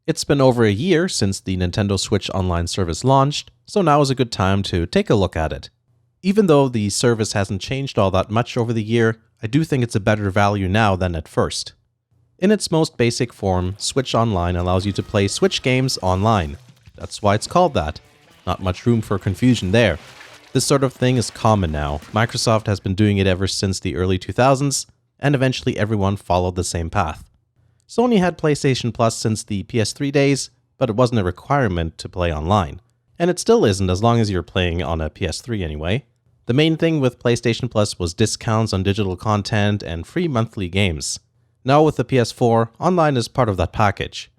It's been over a year since the Nintendo Switch Online service launched, so now is a good time to take a look at it. Even though the service hasn't changed all that much over the year, I do think it's a better value now than at first. In its most basic form, Switch Online allows you to play Switch games online. That's why it's called that. Not much room for confusion there. This sort of thing is common now. Microsoft has been doing it ever since the early 2000s, and eventually everyone followed the same path. Sony had PlayStation Plus since the PS3 days, but it wasn't a requirement to play online. And it still isn't as long as you're playing on a PS3 anyway. The main thing with PlayStation Plus was discounts on digital content and free monthly games. Now with the PS4, online is part of that package.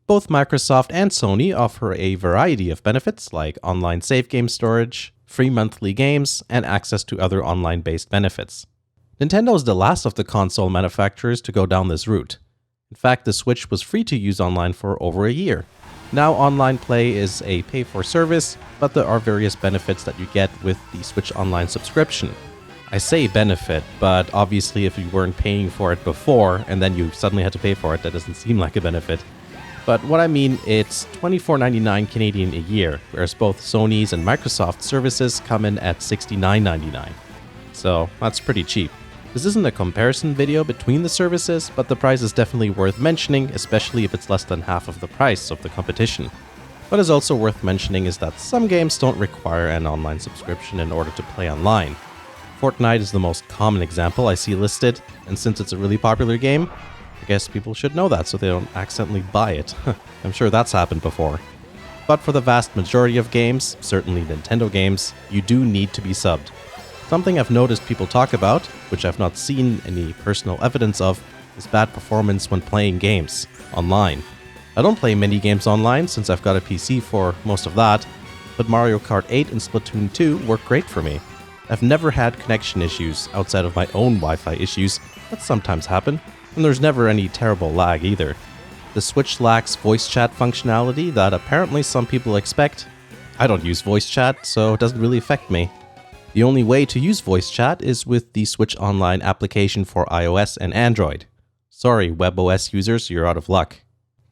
Both Microsoft and Sony offer a variety of benefits like online save game storage, free monthly games, and access to other online-based benefits. Nintendo is the last of the console manufacturers to go down this route. In fact, the Switch was free to use online for over a year. Now online play is a pay-for-service, but there are various benefits that you get with the Switch Online subscription. I say benefit, but obviously if you weren't paying for it before and then you suddenly had to pay for it, that doesn't seem like a benefit. But what I mean, it's $24.99 Canadian a year, whereas both Sony's and Microsoft services come in at $69.99. So that's pretty cheap. This isn't a comparison video between the services, but the price is definitely worth mentioning, especially if it's less than half of the price of the competition. What is also worth mentioning is that some games don't require an online subscription in order to play online. Fortnite is the most common example I see listed, and since it's a really popular game, I guess people should know that so they don't accidentally buy it. I'm sure that's happened before. But for the vast majority of games, certainly Nintendo games, you do need to be subbed. Something I've noticed people talk about, which I've not seen any personal evidence of, is bad performance when playing games online. I don't play many games online since I've got a PC for most of that, but Mario Kart 8 and Splatoon 2 work great for me. I've never had connection issues outside of my own Wi-Fi issues that sometimes happen, and there's never any terrible lag either. The Switch lacks voice chat functionality that apparently some people expect. I don't use voice chat, so it doesn't really affect me. The only way to use voice chat is with the Switch Online application for iOS and Android. Sorry, WebOS users, you're out of luck.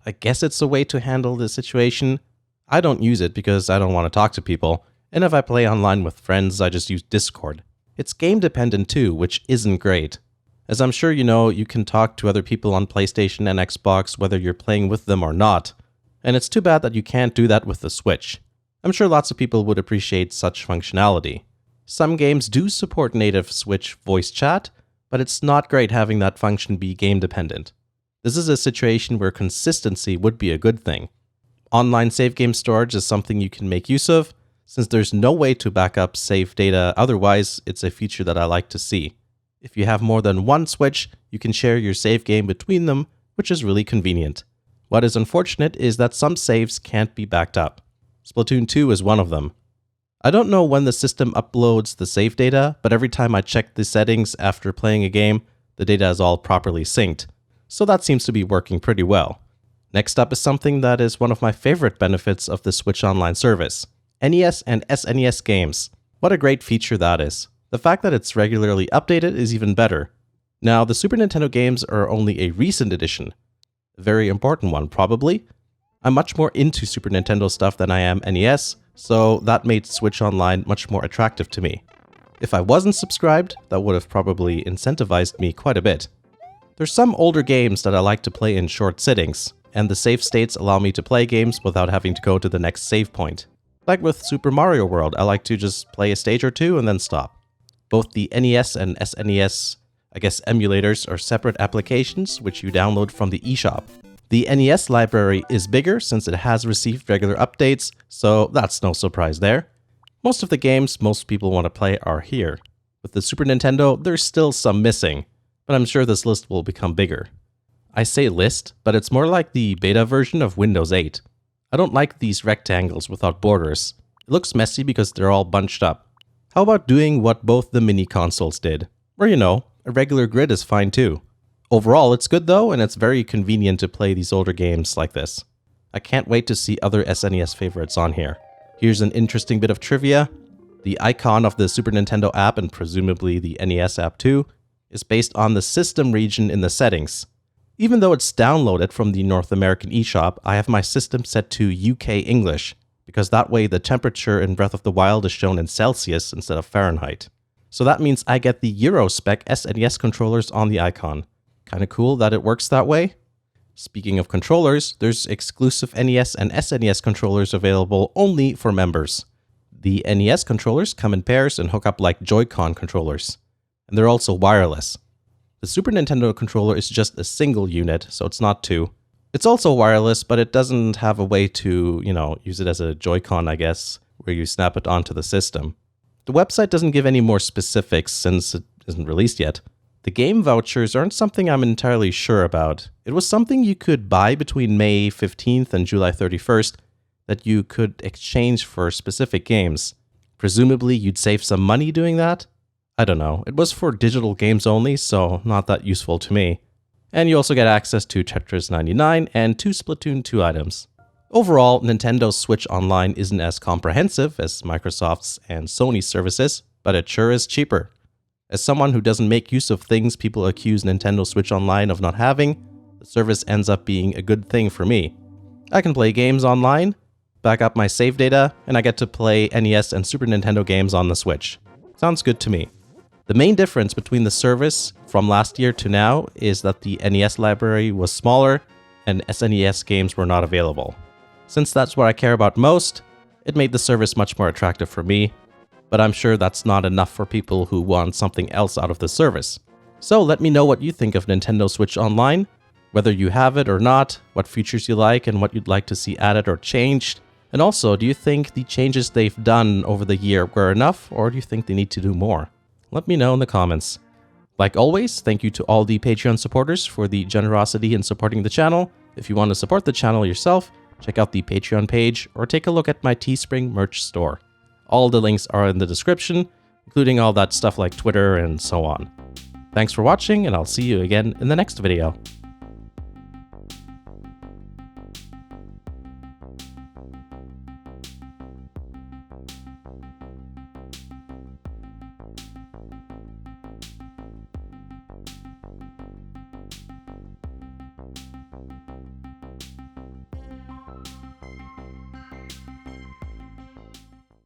I guess it's a way to handle the situation. I don't use it because I don't want to talk to people, and if I play online with friends, I just use Discord. It's game dependent too, which isn't great. As I'm sure you know, you can talk to other people on PlayStation and Xbox whether you're playing with them or not, and it's too bad that you can't do that with the Switch. I'm sure lots of people would appreciate such functionality. Some games do support native Switch voice chat, but it's not great having that function be game dependent. This is a situation where consistency would be a good thing. Online save game storage is something you can make use of, since there's no way to back up save data otherwise. It's a feature that I like to see. If you have more than one Switch, you can share your save game between them, which is really convenient. What is unfortunate is that some saves can't be backed up. Splatoon 2 is one of them. I don't know when the system uploads the save data, but every time I check the settings after playing a game, the data is all properly synced. So that seems to be working pretty well. Next up is something that is one of my favorite benefits of the Switch Online service: NES and SNES games. What a great feature that is. The fact that it's regularly updated is even better. Now, the Super Nintendo games are only a recent addition. A very important one, probably. I'm much more into Super Nintendo stuff than I am NES, so that made Switch Online much more attractive to me. If I wasn't subscribed, that would have probably incentivized me quite a bit. There's some older games that I like to play in short sittings, and the save states allow me to play games without having to go to the next save point. Like with Super Mario World, I like to just play a stage or two and then stop. Both the NES and SNES, emulators are separate applications which you download from the eShop. The NES library is bigger since it has received regular updates, so that's no surprise there. Most of the games most people want to play are here. With the Super Nintendo, there's still some missing, but I'm sure this list will become bigger. I say list, but it's more like the beta version of Windows 8. I don't like these rectangles without borders. It looks messy because they're all bunched up. How about doing what both the mini consoles did? Or a regular grid is fine too. Overall, it's good though, and it's very convenient to play these older games like this. I can't wait to see other SNES favorites on here. Here's an interesting bit of trivia. The icon of the Super Nintendo app, and presumably the NES app too, is based on the system region in the settings. Even though it's downloaded from the North American eShop, I have my system set to UK English, because that way the temperature in Breath of the Wild is shown in Celsius instead of Fahrenheit. So that means I get the Euro spec SNES controllers on the icon. Kinda cool that it works that way. Speaking of controllers, there's exclusive NES and SNES controllers available only for members. The NES controllers come in pairs and hook up like Joy-Con controllers. And they're also wireless. The Super Nintendo controller is just a single unit, so it's not two. It's also wireless, but it doesn't have a way to, use it as a Joy-Con, I guess, where you snap it onto the system. The website doesn't give any more specifics since it isn't released yet. The game vouchers aren't something I'm entirely sure about. It was something you could buy between May 15th and July 31st that you could exchange for specific games. Presumably you'd save some money doing that? I don't know. It was for digital games only, so not that useful to me. And you also get access to Tetris 99 and 2 Splatoon 2 items. Overall, Nintendo's Switch Online isn't as comprehensive as Microsoft's and Sony's services, but it sure is cheaper. As someone who doesn't make use of things people accuse Nintendo Switch Online of not having, the service ends up being a good thing for me. I can play games online, back up my save data, and I get to play NES and Super Nintendo games on the Switch. Sounds good to me. The main difference between the service from last year to now is that the NES library was smaller and SNES games were not available. Since that's what I care about most, it made the service much more attractive for me, but I'm sure that's not enough for people who want something else out of the service. So let me know what you think of Nintendo Switch Online, whether you have it or not, what features you like and what you'd like to see added or changed. And also, do you think the changes they've done over the year were enough, or do you think they need to do more? Let me know in the comments. Like always, thank you to all the Patreon supporters for the generosity in supporting the channel. If you want to support the channel yourself, check out the Patreon page or take a look at my Teespring merch store. All the links are in the description, including all that stuff like Twitter and so on. Thanks for watching, and I'll see you again in the next video.